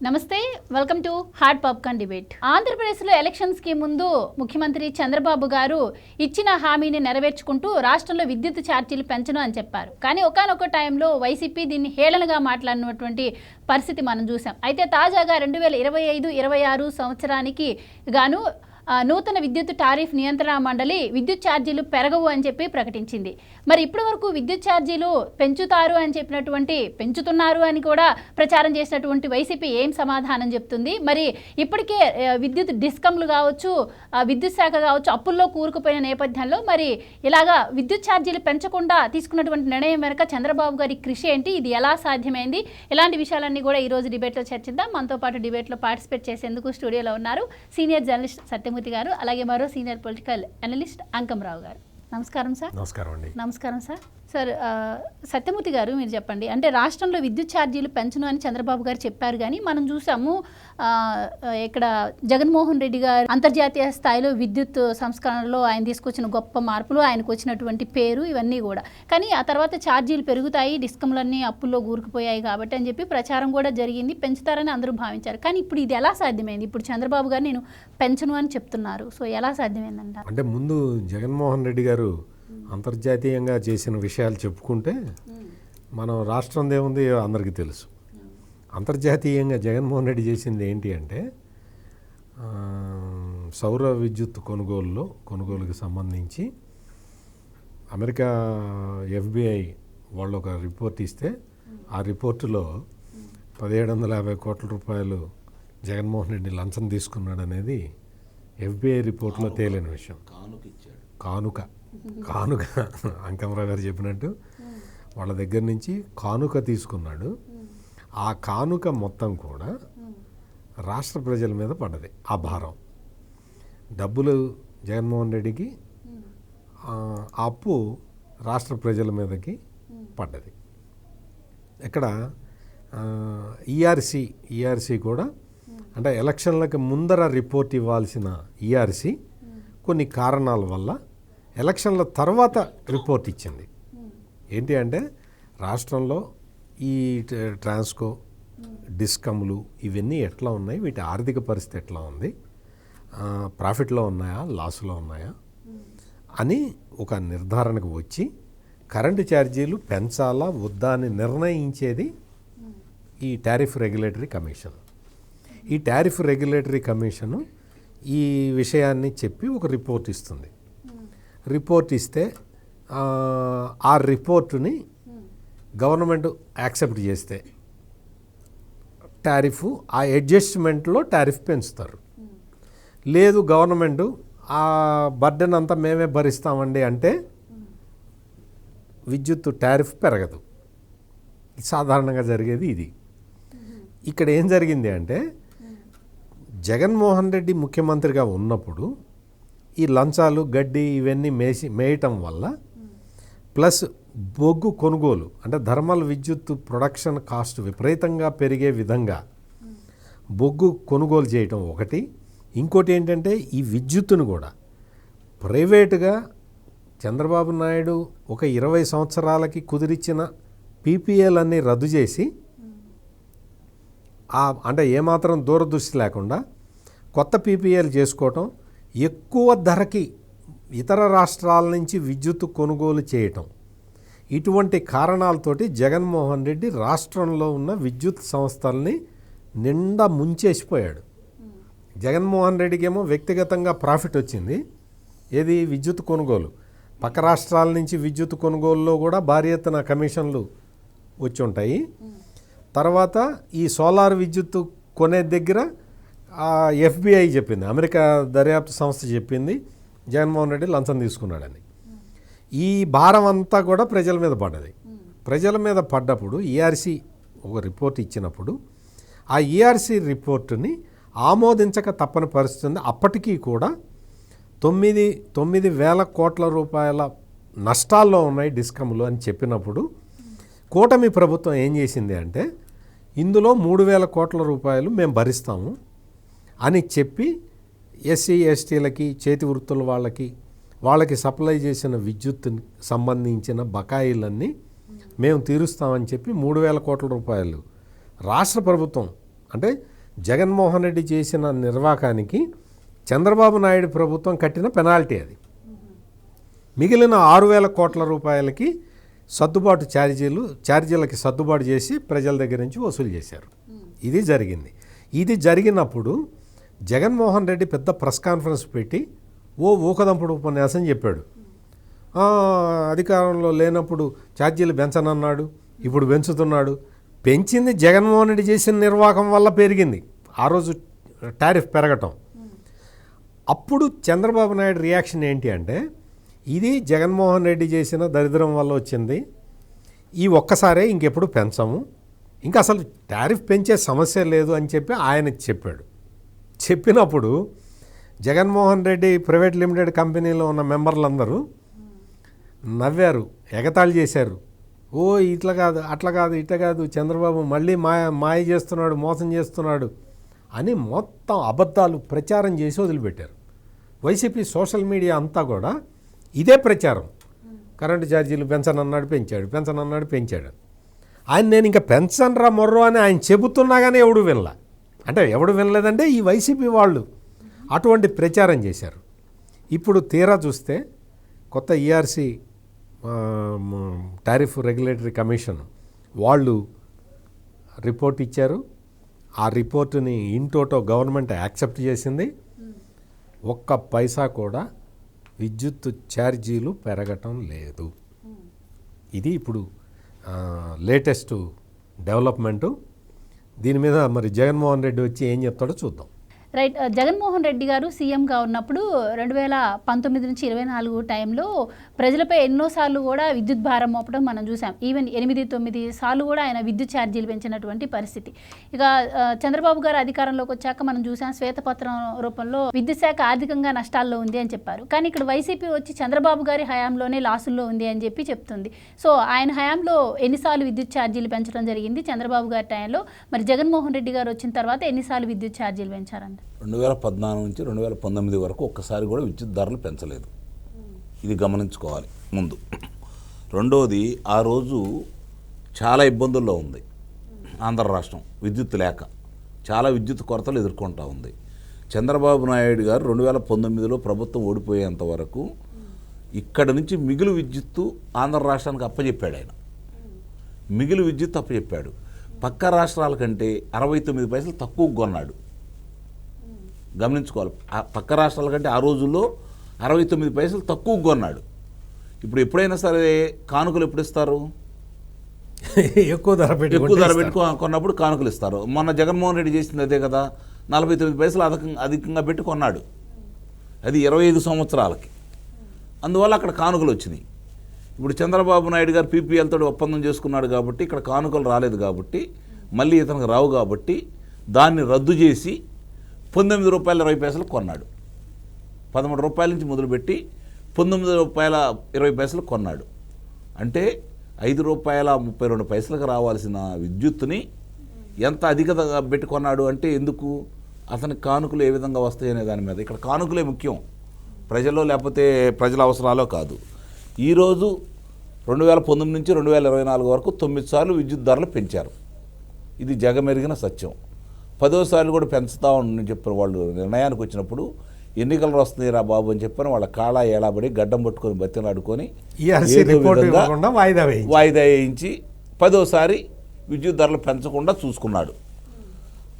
నమస్తే welcome to hot popcorn debate. ఆంధ్రప్రదేశ్లో elections కి ముందు ముఖ్యమంత్రి చంద్రబాబు గారు ఇచ్చిన హామీని నెరవేర్చుకుంటూ రాష్ట్రంలో విద్యుత్ ఛార్జీలు పెంచను అని చెప్పారు. కానీ ఒకానొక టైంలో వైసీపీ దీన్ని హేళనగా మాట్లాడినటువంటి పరిస్థితి మనం చూసాం. అయితే తాజాగా 2025-26 సంవత్సరానికి గాను నూతన విద్యుత్ టారిఫ్ నియంత్రణ మండలి విద్యుత్ ఛార్జీలు పెరగవు అని చెప్పి ప్రకటించింది. మరి ఇప్పటి వరకు విద్యుత్ ఛార్జీలు పెంచుతారు అని చెప్పినటువంటి పెంచుతున్నారు అని కూడా ప్రచారం చేసినటువంటి వైసీపీ ఏం సమాధానం చెప్తుంది? మరి ఇప్పటికే విద్యుత్ డిస్కంలు కావచ్చు, విద్యుత్ శాఖ కావచ్చు అప్పుల్లో కూరుకుపోయిన నేపథ్యంలో మరి ఇలాగా విద్యుత్ ఛార్జీలు పెంచకుండా తీసుకున్నటువంటి నిర్ణయం వెనుక చంద్రబాబు గారి కృషి ఏంటి, ఇది ఎలా సాధ్యమైంది, ఇలాంటి విషయాలన్నీ కూడా ఈరోజు డిబేట్లో చర్చిద్దాం. మనతో పాటు డిబేట్లో పార్టిసిపేట్ చేసేందుకు స్టూడియోలో ఉన్నారు సీనియర్ జర్నలిస్ట్ సత్యమూర్తి గారు, అలాగే మరో సీనియర్ పొలిటికల్ అనలిస్ట్ అంకంరావు గారు. నమస్కారం సార్. నమస్కారం అండి. నమస్కారం సార్. సార్, సత్యమూర్తి గారు మీరు చెప్పండి, అంటే రాష్ట్రంలో విద్యుత్ ఛార్జీలు పెంచను అని చంద్రబాబు గారు చెప్పారు, కానీ మనం చూసాము ఇక్కడ జగన్మోహన్ రెడ్డి గారు అంతర్జాతీయ స్థాయిలో విద్యుత్ సంస్కరణలో ఆయన తీసుకొచ్చిన గొప్ప మార్పులు, ఆయనకు వచ్చినటువంటి పేరు, ఇవన్నీ కూడా. కానీ ఆ తర్వాత ఛార్జీలు పెరుగుతాయి, డిస్కంలన్నీ అప్పుల్లో కూరుకుపోయాయి కాబట్టి అని చెప్పి ప్రచారం కూడా జరిగింది, పెంచుతారని అందరూ భావించారు. కానీ ఇప్పుడు ఇది ఎలా సాధ్యమైంది? ఇప్పుడు చంద్రబాబు గారు నేను పెంచను అని చెప్తున్నారు, సో ఎలా సాధ్యమైందంట? అంటే ముందు జగన్మోహన్ రెడ్డి గారు అంతర్జాతీయంగా చేసిన విషయాలు చెప్పుకుంటే మనం రాష్ట్రం ఏముంది అందరికీ తెలుసు. అంతర్జాతీయంగా జగన్మోహన్ రెడ్డి చేసింది ఏంటి అంటే సౌర విద్యుత్ కొనుగోలుకి సంబంధించి అమెరికా FBI వాళ్ళు ఒక రిపోర్ట్ ఇస్తే ఆ రిపోర్టులో 1750 కోట్ల రూపాయలు జగన్మోహన్ రెడ్డి లంచం తీసుకున్నాడు అనేది FBI రిపోర్ట్లో తేలిన విషయం. కానుక అంకమరావు గారు చెప్పినట్టు వాళ్ళ దగ్గర నుంచి కానుక తీసుకున్నాడు. ఆ కానుక మొత్తం కూడా రాష్ట్ర ప్రజల మీద పడ్డది. ఆ భారం డబ్బులు జగన్మోహన్ రెడ్డికి, ఆ అప్పు రాష్ట్ర ప్రజల మీదకి పడ్డది. ఇక్కడ ఈఆర్సీ కూడా అంటే ఎలక్షన్లకు ముందర రిపోర్ట్ ఇవ్వాల్సిన ఈఆర్సీ కొన్ని కారణాల వల్ల ఎలక్షన్ల తర్వాత రిపోర్ట్ ఇచ్చింది. ఏంటి అంటే రాష్ట్రంలో ఈ ట్రాన్స్కో, డిస్కమ్లు ఇవన్నీ ఎట్లా ఉన్నాయి, వీటి ఆర్థిక పరిస్థితి ఎట్లా ఉంది, ప్రాఫిట్లో ఉన్నాయా లాస్లో ఉన్నాయా అని ఒక నిర్ధారణకు వచ్చి కరెంటు ఛార్జీలు పెంచాలా వద్దా అని నిర్ణయించేది ఈ టారిఫ్ రెగ్యులేటరీ కమిషన్. ఈ టారిఫ్ రెగ్యులేటరీ కమిషను ఈ విషయాన్ని చెప్పి ఒక రిపోర్ట్ ఇస్తుంది. రిపోర్ట్ ఇస్తే ఆ రిపోర్టుని గవర్నమెంట్ యాక్సెప్ట్ చేస్తే టారిఫ్, ఆ అడ్జస్ట్మెంట్లో టారిఫ్ పెంచుతారు. లేదు గవర్నమెంట్ ఆ బర్డెన్ అంతా మేమే భరిస్తామండి అంటే విద్యుత్ టారిఫ్ పెరగదు. సాధారణంగా జరిగేది ఇది. ఇక్కడ ఏం జరిగింది అంటే జగన్మోహన్ రెడ్డి ముఖ్యమంత్రిగా ఉన్నప్పుడు ఈ లంచాలు, గడ్డి ఇవన్నీ మేయటం వల్ల ప్లస్ బొగ్గు కొనుగోలు అంటే థర్మల్ విద్యుత్ ప్రొడక్షన్ కాస్ట్ విపరీతంగా పెరిగే విధంగా బొగ్గు కొనుగోలు చేయటం ఒకటి. ఇంకోటి ఏంటంటే ఈ విద్యుత్తును కూడా ప్రైవేటుగా చంద్రబాబు నాయుడు ఒక 20 సంవత్సరాలకి కుదిరిచ్చిన PPAలు అన్నీ రద్దు చేసి అంటే ఏమాత్రం దూరదృష్టి లేకుండా కొత్త PPAలు చేసుకోవటం, ఎక్కువ ధరకి ఇతర రాష్ట్రాల నుంచి విద్యుత్ కొనుగోలు చేయటం, ఇటువంటి కారణాలతోటి జగన్మోహన్ రెడ్డి రాష్ట్రంలో ఉన్న విద్యుత్ సంస్థల్ని నిండా ముంచేసిపోయాడు. జగన్మోహన్ రెడ్డికి ఏమో వ్యక్తిగతంగా ప్రాఫిట్ వచ్చింది. ఏది? విద్యుత్ కొనుగోలు. పక్క రాష్ట్రాల నుంచి విద్యుత్ కొనుగోలులో కూడా భారీ ఎత్తున కమిషన్లు వచ్చి ఉంటాయి. తర్వాత ఈ సోలార్ విద్యుత్ కొనే దగ్గర FBI చెప్పింది, అమెరికా దర్యాప్తు సంస్థ చెప్పింది జగన్మోహన్ రెడ్డి లంచం తీసుకున్నాడని. ఈ భారం అంతా కూడా ప్రజల మీద పడ్డది. ప్రజల మీద పడ్డప్పుడు ఈఆర్సీ ఒక రిపోర్ట్ ఇచ్చినప్పుడు ఆ ఈఆర్సీ రిపోర్టుని ఆమోదించక తప్పని పరిస్థితి ఉంది. అప్పటికీ కూడా 9,000 కోట్ల రూపాయల నష్టాల్లో ఉన్నాయి డిస్కమ్లు అని చెప్పినప్పుడు కూటమి ప్రభుత్వం ఏం చేసింది అంటే ఇందులో 3,000 కోట్ల రూపాయలు మేము భరిస్తాము అని చెప్పి SC STలకి, చేతి వృత్తుల వాళ్ళకి సప్లై చేసిన విద్యుత్ సంబంధించిన బకాయిలన్నీ మేము తీరుస్తామని చెప్పి 3,000 కోట్ల రూపాయలు రాష్ట్ర ప్రభుత్వం అంటే జగన్మోహన్ రెడ్డి చేసిన నిర్వాకానికి చంద్రబాబు నాయుడు ప్రభుత్వం కట్టిన పెనాల్టీ అది. మిగిలిన 6,000 కోట్ల రూపాయలకి సర్దుబాటు ఛార్జీలకి సర్దుబాటు చేసి ప్రజల దగ్గర నుంచి వసూలు చేశారు. ఇది జరిగింది. ఇది జరిగినప్పుడు జగన్మోహన్ రెడ్డి పెద్ద ప్రెస్ కాన్ఫరెన్స్ పెట్టి ఊకదంపుడు ఉపన్యాసం చెప్పాడు. అధికారంలో లేనప్పుడు ఛార్జీలు పెంచనన్నాడు, ఇప్పుడు పెంచుతున్నాడు. పెంచింది జగన్మోహన్ రెడ్డి చేసిన నిర్వాహకం వల్ల పెరిగింది ఆ రోజు టారిఫ్ పెరగటం. అప్పుడు చంద్రబాబు నాయుడు రియాక్షన్ ఏంటి అంటే, ఇది జగన్మోహన్ రెడ్డి చేసిన దరిద్రం వల్ల వచ్చింది, ఈ ఒక్కసారే ఇంకెప్పుడు పెంచము, ఇంకా అసలు టారిఫ్ పెంచే సమస్య లేదు అని చెప్పి ఆయన చెప్పాడు. చెప్పినప్పుడు జగన్మోహన్ రెడ్డి ప్రైవేట్ లిమిటెడ్ కంపెనీలో ఉన్న మెంబర్లందరూ నవ్వారు, ఎగతాళి చేశారు. ఇట్లా కాదు, అట్లా కాదు, ఇట్లా కాదు, చంద్రబాబు మళ్ళీ మాయ చేస్తున్నాడు, మోసం చేస్తున్నాడు అని మొత్తం అబద్ధాలు ప్రచారం చేసి వదిలిపెట్టారు. వైసీపీ సోషల్ మీడియా అంతా కూడా ఇదే ప్రచారం. కరెంటు ఛార్జీలు పెంచనన్నాడు, పెంచాడు. ఆయన నేను ఇంకా పెంచనరా మొర్రో అని ఆయన చెబుతున్నా కానీ ఎవడు వినలా. అంటే ఎవడు వినలేదంటే ఈ వైసీపీ వాళ్ళు అటువంటి ప్రచారం చేశారు. ఇప్పుడు తీరా చూస్తే కొత్త ఈఆర్సీ టారిఫ్ రెగ్యులేటరీ కమిషన్ వాళ్ళు రిపోర్ట్ ఇచ్చారు. ఆ రిపోర్టుని ఇంటోటో గవర్నమెంట్ యాక్సెప్ట్ చేసింది. ఒక్క పైసా కూడా విద్యుత్ ఛార్జీలు పెరగటం లేదు. ఇది ఇప్పుడు లేటెస్ట్ డెవలప్మెంటు. దీని మీద మరి జగన్మోహన్ రెడ్డి వచ్చి ఏం చెప్తాడో చూద్దాం. రైట్. జగన్మోహన్ రెడ్డి గారు సీఎంగా ఉన్నప్పుడు 2019 నుంచి 24 టైంలో ప్రజలపై ఎన్నోసార్లు కూడా విద్యుత్ భారం మోపడం మనం చూసాం. ఈవెన్ 8-9 సార్లు కూడా ఆయన విద్యుత్ ఛార్జీలు పెంచినటువంటి పరిస్థితి. ఇక చంద్రబాబు గారు అధికారంలోకి వచ్చాక మనం చూసాం, శ్వేతపత్రం రూపంలో విద్యుత్ శాఖ ఆర్థికంగా నష్టాల్లో ఉంది అని చెప్పారు. కానీ ఇక్కడ వైసీపీ వచ్చి చంద్రబాబు గారి హయాంలోనే లాసుల్లో ఉంది అని చెప్పి చెప్తుంది. సో ఆయన హయాంలో ఎన్నిసార్లు విద్యుత్ ఛార్జీలు పెంచడం జరిగింది చంద్రబాబు గారి టైంలో? మరి జగన్మోహన్ రెడ్డి గారు వచ్చిన తర్వాత ఎన్నిసార్లు విద్యుత్ ఛార్జీలు పెంచారండి? 2014 నుంచి 2019 వరకు ఒక్కసారి కూడా విద్యుత్ ధరలు పెంచలేదు. ఇది గమనించుకోవాలి ముందు. రెండోది, ఆ రోజు చాలా ఇబ్బందుల్లో ఉంది ఆంధ్ర రాష్ట్రం, విద్యుత్ లేక చాలా విద్యుత్ కొరతలు ఎదుర్కొంటూ ఉంది. చంద్రబాబు నాయుడు గారు 2019లో ప్రభుత్వం ఓడిపోయేంత వరకు ఇక్కడ నుంచి మిగులు విద్యుత్తు ఆంధ్ర రాష్ట్రానికి అప్పచెప్పాడు. ఆయన మిగులు విద్యుత్ అప్పచెప్పాడు. పక్క రాష్ట్రాల కంటే 69 పైసలు తక్కువ కొన్నాడు. గమనించుకోవాలి. పక్క రాష్ట్రాల కంటే ఆ రోజుల్లో 69 పైసలు తక్కువ కొన్నాడు. ఇప్పుడు ఎప్పుడైనా సరే కానుకలు ఎప్పుడు ఇస్తారు? ఎక్కువ ధర పెట్టి కొన్నప్పుడు కానుకలు ఇస్తారు. మొన్న జగన్మోహన్ రెడ్డి చేసింది అదే కదా, 49 పైసలు అధికంగా పెట్టి కొన్నాడు. అది 25 సంవత్సరాలకి. అందువల్ల అక్కడ కానుకలు వచ్చినాయి. ఇప్పుడు చంద్రబాబు నాయుడు గారు పీపీఎల్తో ఒప్పందం చేసుకున్నాడు కాబట్టి ఇక్కడ కానుకలు రాలేదు కాబట్టి, మళ్ళీ ఇతనికి రావు కాబట్టి దాన్ని రద్దు చేసి ₹19.20 కొన్నాడు. 13 రూపాయల నుంచి మొదలుపెట్టి ₹19.20 కొన్నాడు. అంటే ₹5.32 రావాల్సిన విద్యుత్తుని ఎంత అధికంగా పెట్టి కొన్నాడు అంటే ఎందుకు? అతనికి కానుకలు ఏ విధంగా వస్తాయనే దాని మీద. ఇక్కడ కానుకలే ముఖ్యం, ప్రజల్లో లేకపోతే ప్రజల అవసరాలో కాదు. ఈరోజు 2019 నుంచి 2024 వరకు 9 సార్లు విద్యుత్ ధరలు పెంచారు. ఇది జగమెరిగిన సత్యం. 10వ సార్లు కూడా పెంచుతా ఉండని చెప్పిన వాళ్ళు నిర్ణయానికి వచ్చినప్పుడు ఎన్నికలు వస్తున్నాయి రా బాబు అని చెప్పని వాళ్ళ కాళా ఏలాబడి గడ్డం పట్టుకొని బతిలాడుకొని వాయిదా వేయించి 10వసారి విద్యుత్ ధరలు పెంచకుండా చూసుకున్నాడు.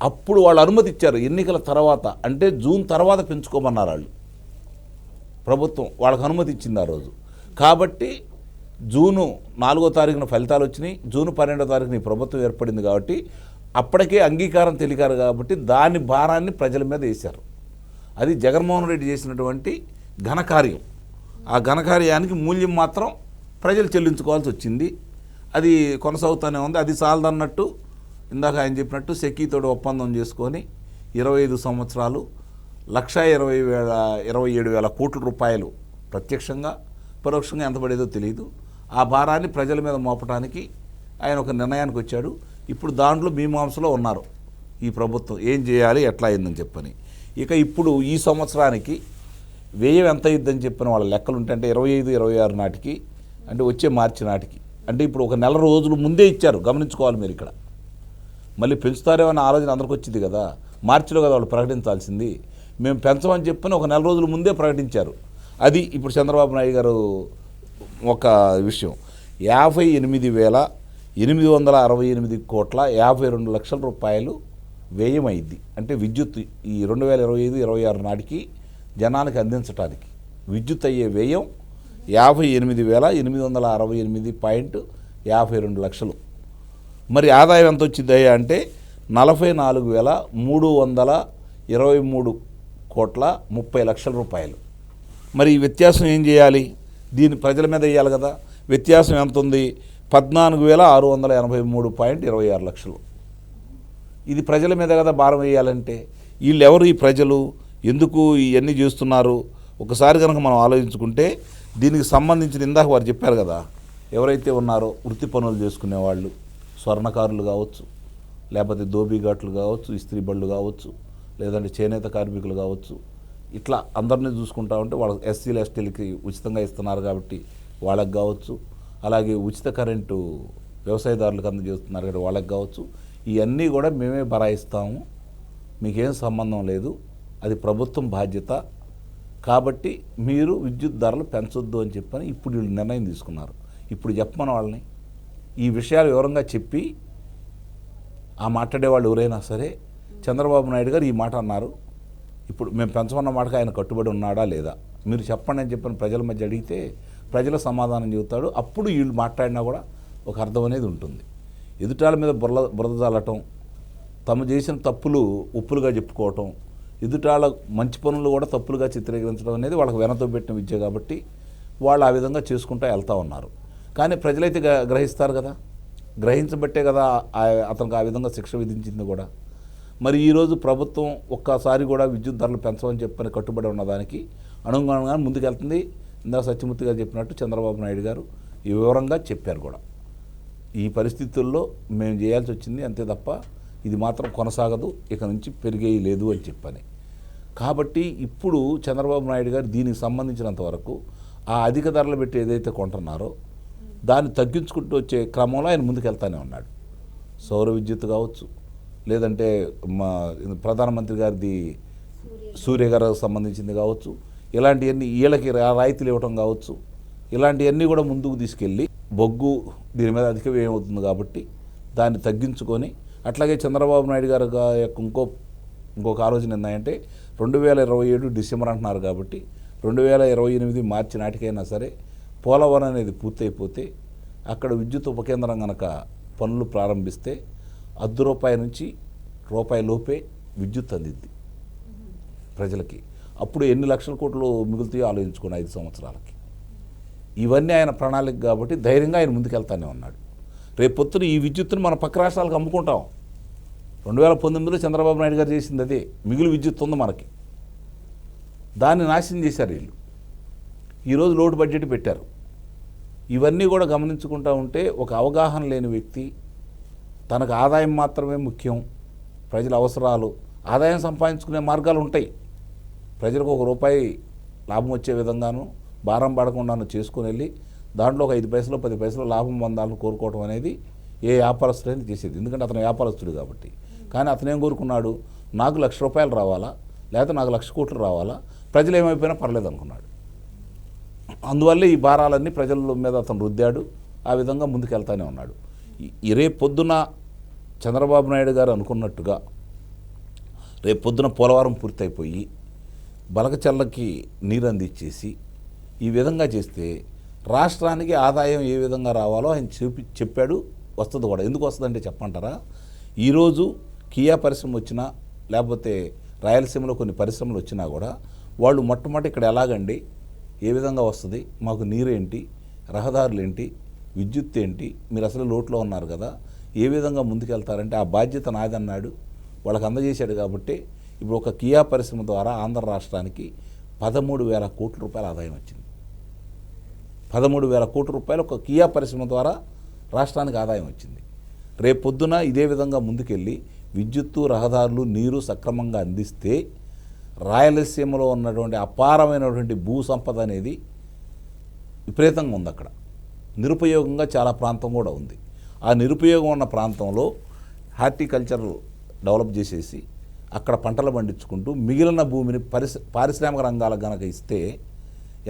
అప్పుడు వాళ్ళు అనుమతి ఇచ్చారు. ఎన్నికల తర్వాత అంటే జూన్ తర్వాత పెంచుకోమన్నారు వాళ్ళు. ప్రభుత్వం వాళ్ళకు అనుమతి ఇచ్చింది ఆ రోజు. కాబట్టి జూను 4వ తారీఖున ఫలితాలు వచ్చినాయి. జూన్ 12వ తారీఖున ఈ ప్రభుత్వం ఏర్పడింది కాబట్టి అప్పటికే అంగీకారం తెలియకారు కాబట్టి దాని భారాన్ని ప్రజల మీద వేశారు. అది జగన్మోహన్ రెడ్డి చేసినటువంటి ఘనకార్యం. ఆ ఘనకార్యానికి మూల్యం మాత్రం ప్రజలు చెల్లించుకోవాల్సి వచ్చింది. అది కొనసాగుతూనే ఉంది. అది చాలదన్నట్టు ఇందాక ఆయన చెప్పినట్టు సెకీతోటి ఒప్పందం చేసుకొని 25 సంవత్సరాలు 1,27,000 కోట్ల రూపాయలు ప్రత్యక్షంగా పరోక్షంగా ఎంత పడేదో తెలియదు. ఆ భారాన్ని ప్రజల మీద మోపడానికి ఆయన ఒక నిర్ణయానికి వచ్చాడు. ఇప్పుడు దాంట్లో మీమాంసలో ఉన్నారు ఈ ప్రభుత్వం ఏం చేయాలి ఎట్లా అయిందని చెప్పని. ఇక ఇప్పుడు ఈ సంవత్సరానికి వ్యయం ఎంత అయ్యిద్దని చెప్పిన వాళ్ళ లెక్కలు ఉంటే అంటే 25-26 నాటికి అంటే వచ్చే మార్చి నాటికి అంటే ఇప్పుడు ఒక నెల రోజులు ముందే ఇచ్చారు. గమనించుకోవాలి మీరు ఇక్కడ మళ్ళీ పెంచుతారేమో అనే ఆలోచన అందరికి వచ్చింది కదా. మార్చిలో కదా వాళ్ళు ప్రకటించాల్సింది. మేము పెంచమని చెప్పని ఒక నెల రోజుల ముందే ప్రకటించారు. అది ఇప్పుడు చంద్రబాబు నాయుడు గారు ఒక విషయం. 58,868,52 రూపాయలు వ్యయమైంది. అంటే విద్యుత్ ఈ 2025-26 నాటికి జనానికి అందించడానికి విద్యుత్ అయ్యే వ్యయం 58,868.52 లక్షలు. మరి ఆదాయం ఎంత వచ్చిందయ్యా అంటే 44,323,30 రూపాయలు. మరి ఈ వ్యత్యాసం ఏం చేయాలి? దీన్ని ప్రజల మీద వేయాలి కదా. వ్యత్యాసం ఎంత ఉంది? 14,683.26 లక్షలు. ఇది ప్రజల మీద కదా భారం వేయాలంటే. వీళ్ళు ఎవరు ఈ ప్రజలు? ఎందుకు ఇవన్నీ చేస్తున్నారు? ఒకసారి కనుక మనం ఆలోచించుకుంటే దీనికి సంబంధించిన ఇందాక వారు చెప్పారు కదా, ఎవరైతే ఉన్నారో వృత్తి పనులు చేసుకునేవాళ్ళు, స్వర్ణకారులు కావచ్చు, లేకపోతే దోబీఘాట్లు కావచ్చు, ఇస్త్రీ బళ్ళు కావచ్చు, లేదంటే చేనేత కార్మికులు కావచ్చు, ఇట్లా అందరినీ చూసుకుంటా ఉంటే వాళ్ళకి ఎస్సీలు ఎస్టీలకి ఉచితంగా ఇస్తున్నారు కాబట్టి వాళ్ళకి కావచ్చు, అలాగే ఉచిత కరెంటు వ్యవసాయదారులకు అందజేస్తున్నారు కాబట్టి వాళ్ళకి కావచ్చు. ఇవన్నీ కూడా మేమే భరాయిస్తాము, మీకేం సంబంధం లేదు, అది ప్రభుత్వం బాధ్యత, కాబట్టి మీరు విద్యుత్ ధరలు పెంచొద్దు అని చెప్పని ఇప్పుడు వీళ్ళు నిర్ణయం తీసుకున్నారు. ఇప్పుడు చెప్పమని వాళ్ళని ఈ విషయాలు వివరంగా చెప్పి ఆ మాట్లాడేవాళ్ళు ఎవరైనా సరే, చంద్రబాబు నాయుడు గారు ఈ మాట అన్నారు, ఇప్పుడు మేము పెంచమన్న మాటకు ఆయన కట్టుబడి ఉన్నాడా లేదా మీరు చెప్పండి అని చెప్పని ప్రజల మధ్య అడిగితే ప్రజల సమాధానం చెబుతాడు. అప్పుడు వీళ్ళు మాట్లాడినా కూడా ఒక అర్థం అనేది ఉంటుంది. ఎదుటాల మీద బురద చల్లటం, తమ చేసిన తప్పులు ఉప్పులుగా చెప్పుకోవటం, ఎదుటాల మంచి పనులు కూడా తప్పులుగా చిత్రీకరించడం అనేది వాళ్ళకి వెనతో పెట్టిన విద్య కాబట్టి వాళ్ళు ఆ విధంగా చేసుకుంటూ వెళ్తూ ఉన్నారు. కానీ ప్రజలైతే గ్రహిస్తారు కదా, గ్రహించబట్టే కదా అతనికి ఆ విధంగా శిక్ష విధించింది కూడా. మరి ఈరోజు ప్రభుత్వం ఒక్కసారి కూడా విద్యుత్ ధరలు పెంచమని చెప్పని కట్టుబడి ఉన్నదానికి అనుగుణంగా ముందుకెళ్తుంది. ఇందాక సత్యమూర్తి గారు చెప్పినట్టు చంద్రబాబు నాయుడు గారు ఈ వివరంగా చెప్పారు కూడా. ఈ పరిస్థితుల్లో మేము చేయాల్సి వచ్చింది అంతే తప్ప ఇది మాత్రం కొనసాగదు, ఇక నుంచి పెరిగేయి లేదు అని చెప్పని. కాబట్టి ఇప్పుడు చంద్రబాబు నాయుడు గారు దీనికి సంబంధించినంత వరకు ఆ అధిక ధరలు పెట్టి ఏదైతే కొంటున్నారో దాన్ని తగ్గించుకుంటూ వచ్చే క్రమంలో ఆయన ముందుకెళ్తానే ఉన్నాడు. సౌర విద్యుత్ కావచ్చు, లేదంటే మా ప్రధానమంత్రి గారిది సూర్య గారికి సంబంధించింది కావచ్చు, ఇలాంటివన్నీ వీళ్ళకి రాయితీలు ఇవ్వటం కావచ్చు, ఇలాంటివన్నీ కూడా ముందుకు తీసుకెళ్ళి బొగ్గు దీని మీద అధిక వ్యయం అవుతుంది కాబట్టి దాన్ని తగ్గించుకొని, అట్లాగే చంద్రబాబు నాయుడు గారు యొక్క ఇంకొక ఆలోచన ఏంటంటే 2027 డిసెంబర్ అంటున్నారు కాబట్టి 2028 మార్చి నాటికైనా సరే పోలవరం అనేది పూర్తయిపోతే అక్కడ విద్యుత్ ఉపకేంద్రం కనుక పనులు ప్రారంభిస్తే ₹1 నుంచి రూపాయి లోపే విద్యుత్ అందిద్ది ప్రజలకి. అప్పుడు ఎన్ని లక్షల కోట్లు మిగులుతాయో ఆలోచించుకోండి 5 సంవత్సరాలకి. ఇవన్నీ ఆయన ప్రణాళిక కాబట్టి ధైర్యంగా ఆయన ముందుకెళ్తానే ఉన్నాడు. రేపు పొద్దున ఈ విద్యుత్తును మన పక్క రాష్ట్రాలకు అమ్ముకుంటాం. 2019లో చంద్రబాబు నాయుడు గారు చేసింది అదే. మిగులు విద్యుత్ ఉంది మనకి, దాన్ని నాశనం చేశారు వీళ్ళు. ఈరోజు లోటు బడ్జెట్ పెట్టారు. ఇవన్నీ కూడా గమనించుకుంటూ ఉంటే ఒక అవగాహన లేని వ్యక్తి, తనకు ఆదాయం మాత్రమే ముఖ్యం, ప్రజల అవసరాలు, ఆదాయం సంపాదించుకునే మార్గాలు ఉంటాయి, ప్రజలకు ₹1 లాభం వచ్చే విధంగాను భారం పడకుండాను చేసుకుని వెళ్ళి దాంట్లో ఒక 5 పైసలు 10 పైసలు లాభం పొందాలని కోరుకోవడం అనేది ఏ వ్యాపారస్తుడైనా చేసేది. ఎందుకంటే అతను వ్యాపారస్తుడు కాబట్టి. కానీ అతను ఏం కోరుకున్నాడు? నాకు ₹1,00,000 రావాలా, లేకపోతే నాకు 1,00,000 కోట్లు రావాలా, ప్రజలు ఏమైపోయినా పర్లేదు అనుకున్నాడు. అందువల్లే ఈ భారాలన్నీ ప్రజల మీద అతను రుద్దాడు. ఆ విధంగా ముందుకెళ్తానే ఉన్నాడు. రేపు పొద్దున చంద్రబాబు నాయుడు గారు అనుకున్నట్టుగా రేపు పొద్దున పోలవరం పూర్తయిపోయి బలకచెర్లకి నీరు అందించేసి ఈ విధంగా చేస్తే రాష్ట్రానికి ఆదాయం ఏ విధంగా రావాలో ఆయన చెప్పాడు. వస్తుంది కూడా. ఎందుకు వస్తుందంటే చెప్పంటారా, ఈరోజు కియా పరిశ్రమ వచ్చినా లేకపోతే రాయలసీమలో కొన్ని పరిశ్రమలు వచ్చినా కూడా వాళ్ళు మొట్టమొదటి ఇక్కడ ఎలాగండి, ఏ విధంగా వస్తుంది, మాకు నీరేంటి, రహదారులు ఏంటి, విద్యుత్ ఏంటి, మీరు అసలు లోట్లో ఉన్నారు కదా, ఏ విధంగా ముందుకెళ్తారంటే ఆ బాధ్యత నాదన్నాడు. వాళ్ళకి అందజేశాడు కాబట్టి ఇప్పుడు ఒక కియా పరిశ్రమ ద్వారా ఆంధ్ర రాష్ట్రానికి 13,000 కోట్ల రూపాయల ఆదాయం వచ్చింది. 13,000 కోట్ల రూపాయలు ఒక కియా పరిశ్రమ ద్వారా రాష్ట్రానికి ఆదాయం వచ్చింది. రేపు పొద్దున ఇదే విధంగా ముందుకెళ్ళి విద్యుత్తు, రహదారులు, నీరు సక్రమంగా అందిస్తే రాయలసీమలో ఉన్నటువంటి అపారమైనటువంటి భూ సంపద అనేది విపరీతంగా ఉంది. అక్కడ నిరుపయోగంగా చాలా ప్రాంతం కూడా ఉంది. ఆ నిరుపయోగం ఉన్న ప్రాంతంలో హార్టికల్చర్ డెవలప్ చేసేసి అక్కడ పంటలు పండించుకుంటూ మిగిలిన భూమిని పారిశ్రామిక రంగాలకు కనుక ఇస్తే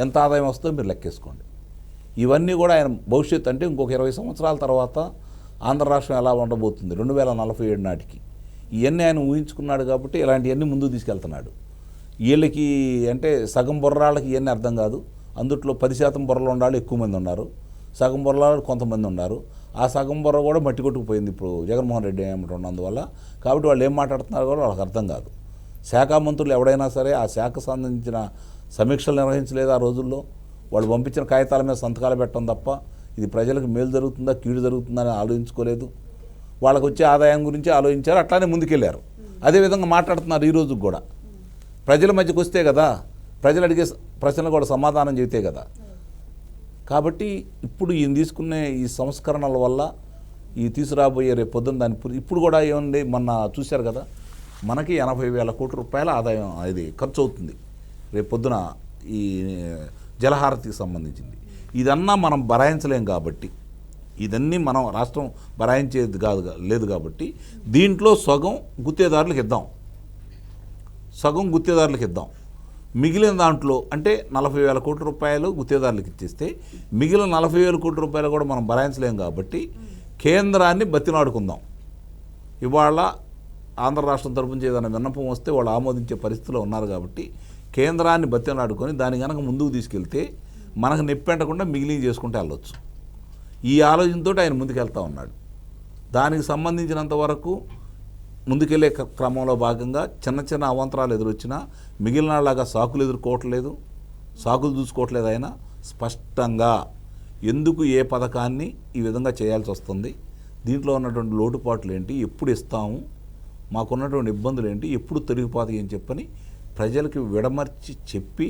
ఎంత ఆదాయం వస్తుందో మీరు లెక్కేసుకోండి. ఇవన్నీ కూడా ఆయన భవిష్యత్తు అంటే ఇంకొక 20 సంవత్సరాల తర్వాత ఆంధ్ర రాష్ట్రం ఎలా ఉండబోతుంది 2047 నాటికి, ఇవన్నీ ఆయన ఊహించుకున్నాడు కాబట్టి ఇలాంటివన్నీ ముందుకు తీసుకెళ్తున్నాడు. వీళ్ళకి అంటే సగం బుర్రాళ్ళకి ఇవన్నీ అర్థం కాదు. అందుట్లో 10% బుర్రలు ఉండాలి, ఎక్కువ మంది ఉన్నారు. సగం బుర్రలు కొంతమంది ఉన్నారు. ఆ సగం బుర్ర కూడా మట్టి కొట్టుకుపోయింది ఇప్పుడు జగన్మోహన్ రెడ్డి ఉన్నందువల్ల. కాబట్టి వాళ్ళు ఏం మాట్లాడుతున్నారు కూడా వాళ్ళకి అర్థం కాదు. శాఖ మంత్రులు ఎవడైనా సరే ఆ శాఖకు సంబంధించిన సమీక్షలు నిర్వహించలేదు ఆ రోజుల్లో. వాళ్ళు పంపించిన కాగితాల మీద సంతకాలు పెట్టడం తప్ప ఇది ప్రజలకు మేలు జరుగుతుందా కీడు జరుగుతుందా అని ఆలోచించుకోలేదు. వాళ్ళకు వచ్చే ఆదాయం గురించి ఆలోచించారు, అట్లానే ముందుకెళ్ళారు. అదేవిధంగా మాట్లాడుతున్నారు ఈ రోజుకి కూడా. ప్రజల మధ్యకు వస్తే కదా, ప్రజలు అడిగే ప్రశ్నలు కూడా సమాధానం చెబితే కదా. కాబట్టి ఇప్పుడు ఈయన తీసుకునే ఈ సంస్కరణల వల్ల ఈ తీసుకురాబోయే రేపు పొద్దున్న దాని ఇప్పుడు కూడా ఏముంది, మొన్న చూశారు కదా, మనకి 80,000 కోట్ల రూపాయల ఆదాయం ఇది ఖర్చు అవుతుంది రేపు పొద్దున ఈ జలహారతికి సంబంధించింది. ఇదన్నా మనం భరాయించలేం కాబట్టి, ఇదన్నీ మనం రాష్ట్రం భరాయించేది లేదు కాబట్టి దీంట్లో సగం గుత్తేదారులకు ఇద్దాం. మిగిలిన దాంట్లో అంటే 40,000 కోట్ల రూపాయలు గుత్తేదారులకు ఇచ్చేస్తే మిగిలిన 40,000 కోట్ల రూపాయలు కూడా మనం భరాయించలేం కాబట్టి కేంద్రాన్ని బతినాడుకుందాం. ఇవాళ ఆంధ్ర రాష్ట్రం తరపున ఏదైనా విన్నపం వస్తే వాళ్ళు ఆమోదించే పరిస్థితిలో ఉన్నారు కాబట్టి కేంద్రాన్ని బతినాడుకొని దాన్ని కనుక ముందుకు తీసుకెళ్తే మనకు నొప్పెంటకుండా మిగిలిన చేసుకుంటే వెళ్ళొచ్చు. ఈ ఆలోచనతో ఆయన ముందుకెళ్తా ఉన్నాడు. దానికి సంబంధించినంత వరకు ముందుకెళ్లే క్రమంలో భాగంగా చిన్న చిన్న అవాంతరాలు ఎదురొచ్చినా మిగిలినలాగా సాకులు ఎదుర్కోవట్లేదు, సాకులు చూసుకోవట్లేదు. ఆయన స్పష్టంగా ఎందుకు ఏ పథకాన్ని ఈ విధంగా చేయాల్సి వస్తుంది, దీంట్లో ఉన్నటువంటి లోటుపాట్లు ఏంటి, ఎప్పుడు ఇస్తాము, మాకున్నటువంటి ఇబ్బందులు ఏంటి, ఎప్పుడు తొలగిపోతాయి అని చెప్పని ప్రజలకి విడమర్చి చెప్పి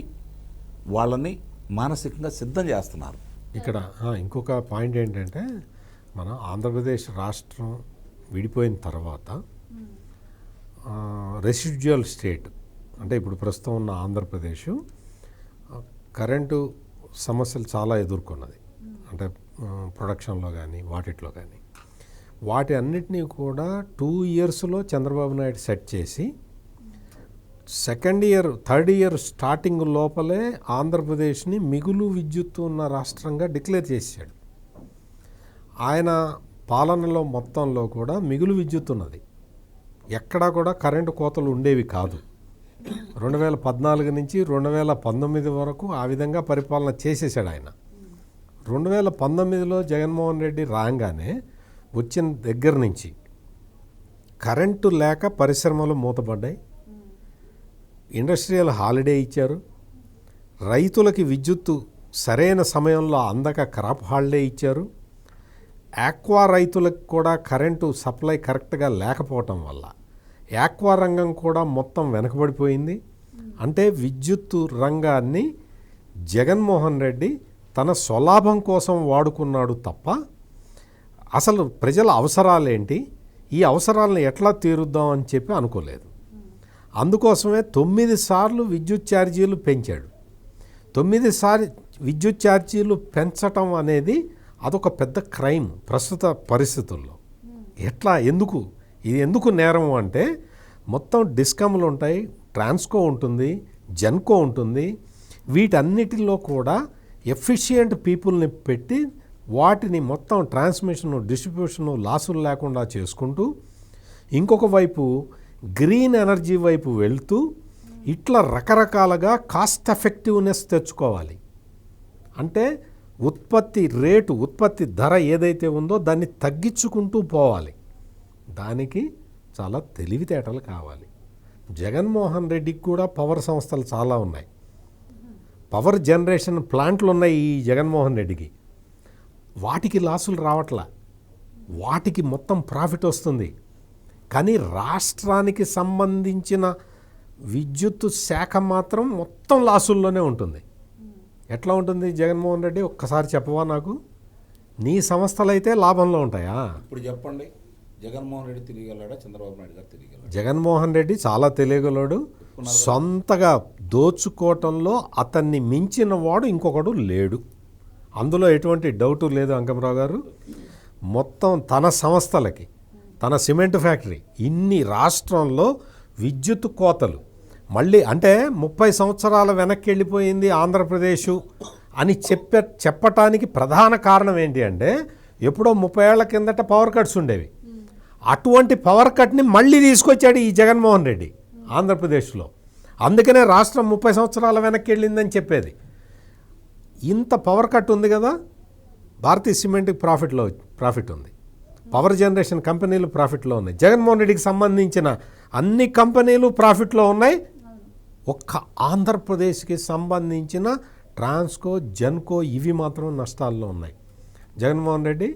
వాళ్ళని మానసికంగా సిద్ధం చేస్తున్నారు. ఇక్కడ ఇంకొక పాయింట్ ఏంటంటే, మన ఆంధ్రప్రదేశ్ రాష్ట్రం విడిపోయిన తర్వాత రెసిడ్యువల్ స్టేట్ అంటే ఇప్పుడు ప్రస్తుతం ఉన్న ఆంధ్రప్రదేశ్ కరెంటు సమస్యలు చాలా ఎదుర్కొన్నది. అంటే ప్రొడక్షన్లో కానీ వాటిట్లో కానీ వాటి అన్నిటినీ కూడా 2 ఇయర్స్లో చంద్రబాబు నాయుడు సెట్ చేసి థర్డ్ ఇయర్ స్టార్టింగ్ లోపలే ఆంధ్రప్రదేశ్ని మిగులు విద్యుత్తు ఉన్న రాష్ట్రంగా డిక్లేర్ చేశాడు. ఆయన పాలనలో మొత్తంలో కూడా మిగులు విద్యుత్ ఉన్నది, ఎక్కడా కూడా కరెంటు కోతలు ఉండేవి కాదు. 2014 నుంచి 2019 వరకు ఆ విధంగా పరిపాలన చేసేసాడు ఆయన. 2019లో జగన్మోహన్ రెడ్డి రాగానే వచ్చిన దగ్గర నుంచి కరెంటు లేక పరిశ్రమలు మూతపడ్డాయి, ఇండస్ట్రియల్ హాలిడే ఇచ్చారు, రైతులకి విద్యుత్తు సరైన సమయంలో అందక క్రాప్ హాలిడే ఇచ్చారు, ఆక్వా రైతులకు కూడా కరెంటు సప్లై కరెక్ట్గా లేకపోవటం వల్ల ఆక్వా రంగం కూడా మొత్తం వెనకబడిపోయింది. అంటే విద్యుత్తు రంగాన్ని జగన్మోహన్ రెడ్డి తన స్వలాభం కోసం వాడుకున్నాడు తప్ప అసలు ప్రజల అవసరాలేంటి, ఈ అవసరాలను ఎట్లా తీరుద్దాం అని చెప్పి అనుకోలేదు. అందుకోసమే 9 సార్లు విద్యుత్ ఛార్జీలు పెంచాడు. 9 సార్లు విద్యుత్ ఛార్జీలు పెంచటం అనేది అదొక పెద్ద క్రైమ్ ప్రస్తుత పరిస్థితుల్లో. ఇది ఎందుకు నేరం అంటే, మొత్తం డిస్కమ్లు ఉంటాయి, ట్రాన్స్కో ఉంటుంది, జెన్కో ఉంటుంది, వీటన్నిటిలో కూడా ఎఫిషియంట్ పీపుల్ని పెట్టి వాటిని మొత్తం ట్రాన్స్మిషను డిస్ట్రిబ్యూషను లాసులు లేకుండా చేసుకుంటూ ఇంకొక వైపు గ్రీన్ ఎనర్జీ వైపు వెళ్తూ ఇట్లా రకరకాలుగా కాస్ట్ ఎఫెక్టివ్నెస్ తెచ్చుకోవాలి. అంటే ఉత్పత్తి ధర ఏదైతే ఉందో దాన్ని తగ్గించుకుంటూ పోవాలి. దానికి చాలా తెలివితేటలు కావాలి. జగన్మోహన్ రెడ్డికి కూడా పవర్ సంస్థలు చాలా ఉన్నాయి, పవర్ జనరేషన్ ప్లాంట్లు ఉన్నాయి ఈ జగన్మోహన్ రెడ్డికి. వాటికి లాసులు రావట్లా, వాటికి మొత్తం ప్రాఫిట్ వస్తుంది. కానీ రాష్ట్రానికి సంబంధించిన విద్యుత్ శాఖ మాత్రం మొత్తం లాసుల్లోనే ఉంటుంది. ఎట్లా ఉంటుంది జగన్మోహన్ రెడ్డి, ఒక్కసారి చెప్పవా నాకు? నీ సంస్థలు అయితే లాభంలో ఉంటాయా? ఇప్పుడు చెప్పండి, జగన్మోహన్ రెడ్డి తిరిగలడా, చంద్రబాబు నాయుడు గారు తిరిగలడా? జగన్మోహన్ రెడ్డి చాలా తెలియగలడు. సొంతగా దోచుకోవటంలో అతన్ని మించిన వాడు ఇంకొకడు లేడు, అందులో ఎటువంటి డౌటు లేదు అంకమరావు గారు. మొత్తం తన సంస్థలకి తన సిమెంట్ ఫ్యాక్టరీ. ఇన్ని రాష్ట్రంలో విద్యుత్ కోతలు మళ్ళీ అంటే 30 సంవత్సరాల వెనక్కి వెళ్ళిపోయింది ఆంధ్రప్రదేశ్ అని చెప్పటానికి ప్రధాన కారణం ఏంటి అంటే ఎప్పుడో 30 ఏళ్ల కిందట పవర్ కట్స్ ఉండేవి. అటువంటి పవర్ కట్ని మళ్ళీ తీసుకొచ్చాడు ఈ జగన్మోహన్ రెడ్డి ఆంధ్రప్రదేశ్లో. అందుకనే రాష్ట్రం 30 సంవత్సరాల వెనక్కి వెళ్ళిందని చెప్పేది. ఇంత పవర్ కట్ ఉంది కదా, భారతీయ సిమెంట్కి ప్రాఫిట్ ఉంది, పవర్ జనరేషన్ కంపెనీలు ప్రాఫిట్లో ఉన్నాయి, జగన్మోహన్ రెడ్డికి సంబంధించిన అన్ని కంపెనీలు ప్రాఫిట్లో ఉన్నాయి. ఒక్క ఆంధ్రప్రదేశ్కి సంబంధించిన ట్రాన్స్కో, జెన్కో ఇవి మాత్రం నష్టాల్లో ఉన్నాయి. జగన్మోహన్ రెడ్డి,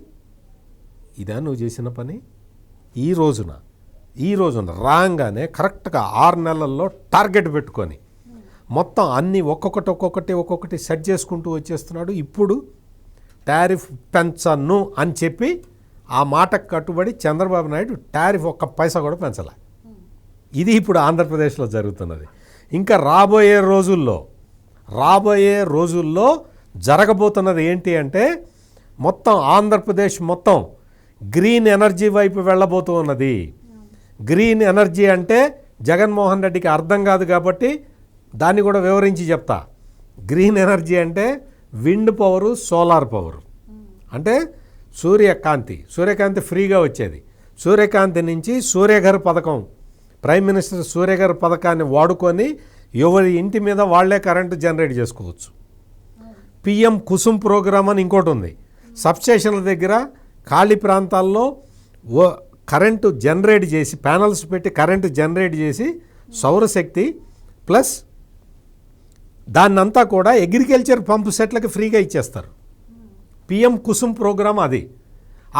ఇదా నువ్వు చేసిన పని? ఈ రోజున రాగానే కరెక్ట్గా 6 నెలల్లో టార్గెట్ పెట్టుకొని మొత్తం అన్నీ ఒక్కొక్కటి సెట్ చేసుకుంటూ వచ్చేస్తున్నాడు. ఇప్పుడు టారిఫ్ పెంచను అని చెప్పి ఆ మాటకు కట్టుబడి చంద్రబాబు నాయుడు టారిఫ్ ఒక్క పైసా కూడా పెంచలే. ఇది ఇప్పుడు ఆంధ్రప్రదేశ్లో జరుగుతున్నది. ఇంకా రాబోయే రోజుల్లో జరగబోతున్నది ఏంటి అంటే మొత్తం ఆంధ్రప్రదేశ్ మొత్తం గ్రీన్ ఎనర్జీ వైపు వెళ్ళబోతూ ఉన్నది. గ్రీన్ ఎనర్జీ అంటే జగన్మోహన్ రెడ్డికి అర్థం కాదు కాబట్టి దాన్ని కూడా వివరించి చెప్తా. గ్రీన్ ఎనర్జీ అంటే విండ్ పవరు, సోలార్ పవరు. అంటే సూర్యకాంతి ఫ్రీగా వచ్చేది. సూర్యకాంతి నుంచి సూర్యఘర్ పథకం, ప్రైమ్ మినిస్టర్ సూర్యఘర్ పథకాన్ని వాడుకొని ఎవరి ఇంటి మీద వాళ్లే కరెంటు జనరేట్ చేసుకోవచ్చు. పిఎం కుసుమ్ ప్రోగ్రామ్ అని ఇంకోటి ఉంది. సబ్స్టేషన్ల దగ్గర ఖాళీ ప్రాంతాల్లో కరెంటు జనరేట్ చేసి, ప్యానల్స్ పెట్టి కరెంటు జనరేట్ చేసి సౌరశక్తి ప్లస్ దాన్నంతా కూడా అగ్రికల్చర్ పంపు సెట్లకి ఫ్రీగా ఇచ్చేస్తారు. పిఎం కుసుమ్ ప్రోగ్రామ్ అది.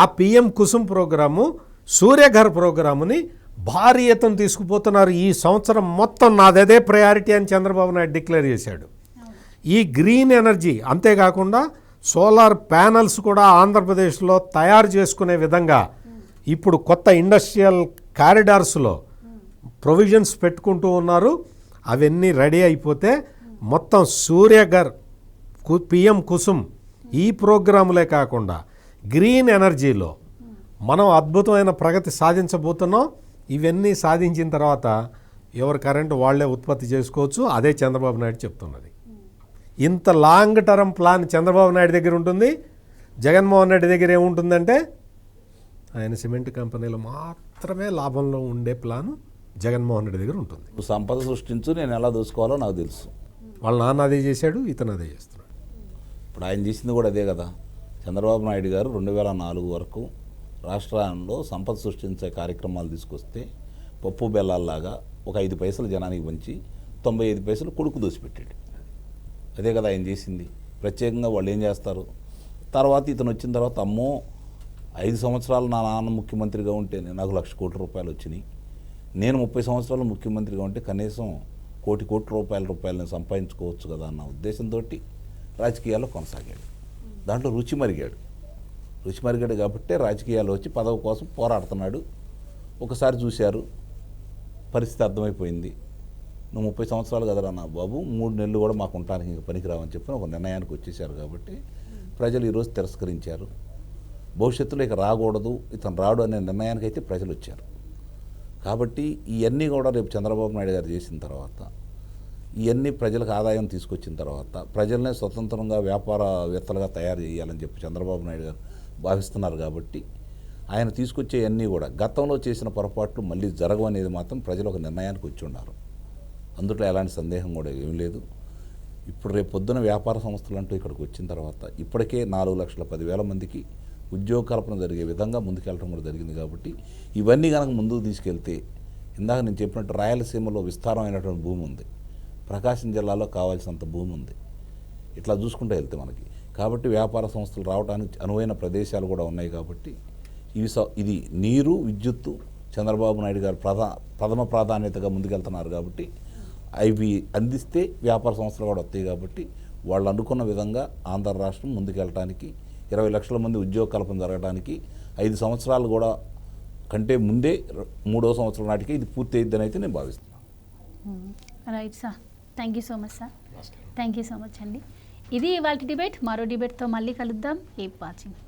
ఆ పిఎం కుసుమ్ ప్రోగ్రాము సూర్యఘర్ ప్రోగ్రాముని భారీ ఎత్తున తీసుకుపోతున్నారు. ఈ సంవత్సరం మొత్తం నాదదే ప్రయారిటీ అని చంద్రబాబు నాయుడు డిక్లేర్ చేశాడు. ఈ గ్రీన్ ఎనర్జీ అంతేకాకుండా సోలార్ ప్యానల్స్ కూడా ఆంధ్రప్రదేశ్లో తయారు చేసుకునే విధంగా ఇప్పుడు కొత్త ఇండస్ట్రియల్ కారిడార్స్లో ప్రొవిజన్స్ పెట్టుకుంటూ ఉన్నారు. అవన్నీ రెడీ అయిపోతే మొత్తం సూర్యఘర్, పిఎం కుసుమ్ ఈ ప్రోగ్రాములే కాకుండా గ్రీన్ ఎనర్జీలో మనం అద్భుతమైన ప్రగతి సాధించబోతున్నాం. ఇవన్నీ సాధించిన తర్వాత ఎవరి కరెంటు వాళ్లే ఉత్పత్తి చేసుకోవచ్చు. అదే చంద్రబాబు నాయుడు చెప్తున్నది. ఇంత long term plan Chandrababu Naidu దగ్గర ఉంటుంది. జగన్మోహన్ రెడ్డి దగ్గర ఏముంటుందంటే ఆయన సిమెంట్ కంపెనీలు మాత్రమే లాభంలో ఉండే ప్లాను జగన్మోహన్ రెడ్డి దగ్గర ఉంటుంది. సంపద సృష్టించు, నేను ఎలా దోసుకోవాలో నాకు తెలుసు. వాళ్ళ నాన్న అదే చేశాడు, ఇతను అదే చేస్తున్నాడు. ఇప్పుడు ఆయన చేసింది కూడా అదే కదా. చంద్రబాబు నాయుడు గారు 2004 వరకు రాష్ట్రంలో సంపద సృష్టించే కార్యక్రమాలు తీసుకొస్తే పప్పు బెల్లాల్లాగా ఒక 5 పైసలు జనానికి పంచి 95 పైసలు కొడుకు దోసిపెట్టాడు. అదే కదా ఆయన చేసింది. ప్రత్యేకంగా వాళ్ళు ఏం చేస్తారు, తర్వాత ఇతను వచ్చిన తర్వాత అమ్మో 5 సంవత్సరాలు నా నాన్న ముఖ్యమంత్రిగా ఉంటే నాకు 1,00,000 కోట్ల రూపాయలు వచ్చినాయి, నేను 30 సంవత్సరాలు ముఖ్యమంత్రిగా ఉంటే కనీసం 1,00,00,000 కోట్ల రూపాయలను సంపాదించుకోవచ్చు కదా అన్న ఉద్దేశంతో రాజకీయాల్లో కొనసాగాడు. దాంట్లో రుచి మరిగాడు కాబట్టి రాజకీయాల్లో వచ్చి పదవి కోసం పోరాడుతున్నాడు. ఒకసారి చూశారు, పరిస్థితి అర్థమైపోయింది. నువ్వు 30 సంవత్సరాలు కదరా నా బాబు, 3 నెలలు కూడా మాకు ఉండటానికి ఇంకా పనికిరావని చెప్పి ఒక నిర్ణయానికి వచ్చేసారు. కాబట్టి ప్రజలు ఈరోజు తిరస్కరించారు. భవిష్యత్తులో ఇక రాకూడదు, ఇతను రాడు అనే నిర్ణయానికి అయితే ప్రజలు వచ్చారు. కాబట్టి ఇవన్నీ కూడా రేపు చంద్రబాబు నాయుడు గారు చేసిన తర్వాత, ఇవన్నీ ప్రజలకు ఆదాయం తీసుకొచ్చిన తర్వాత, ప్రజలనే స్వతంత్రంగా వ్యాపారవేత్తలుగా తయారు చేయాలని చెప్పి చంద్రబాబు నాయుడు గారు భావిస్తున్నారు. కాబట్టి ఆయన తీసుకొచ్చే అన్నీ కూడా గతంలో చేసిన పొరపాట్లు మళ్ళీ జరగవనేది మాత్రం ప్రజలు ఒక నిర్ణయానికి వచ్చి ఉన్నారు. అందులో ఎలాంటి సందేహం కూడా ఏం లేదు. ఇప్పుడు రేపు పొద్దున వ్యాపార సంస్థలు అంటూ ఇక్కడికి వచ్చిన తర్వాత ఇప్పటికే 4,10,000 మందికి ఉద్యోగ కల్పన జరిగే విధంగా ముందుకెళ్ళడం కూడా జరిగింది. కాబట్టి ఇవన్నీ కనుక ముందుకు తీసుకెళ్తే, ఇందాక నేను చెప్పినట్టు రాయలసీమలో విస్తారమైనటువంటి భూమి ఉంది, ప్రకాశం జిల్లాలో కావాల్సినంత భూమి ఉంది. ఇట్లా చూసుకుంటూ వెళ్తే మనకి కాబట్టి వ్యాపార సంస్థలు రావడానికి అనువైన ప్రదేశాలు కూడా ఉన్నాయి. కాబట్టి ఇది నీరు, విద్యుత్తు చంద్రబాబు నాయుడు గారు ప్రథమ ప్రాధాన్యతగా ముందుకెళ్తున్నారు. కాబట్టి అవి అందిస్తే వ్యాపార సంస్థలు కూడా వస్తాయి. కాబట్టి వాళ్ళు అనుకున్న విధంగా ఆంధ్ర రాష్ట్రం ముందుకెళ్ళటానికి, 20 లక్షల మంది ఉద్యోగ కల్పన జరగడానికి 5 సంవత్సరాలు కూడా కంటే ముందే 3వ సంవత్సరం నాటికి ఇది పూర్తి అయిద్దని అయితే నేను భావిస్తున్నాను. Right sir, thank you so much sir. Thank you so much అండి. ఇది ఇవాళ డిబేట్. మరో డిబేట్తో మళ్ళీ కలుద్దాం. Keep watching.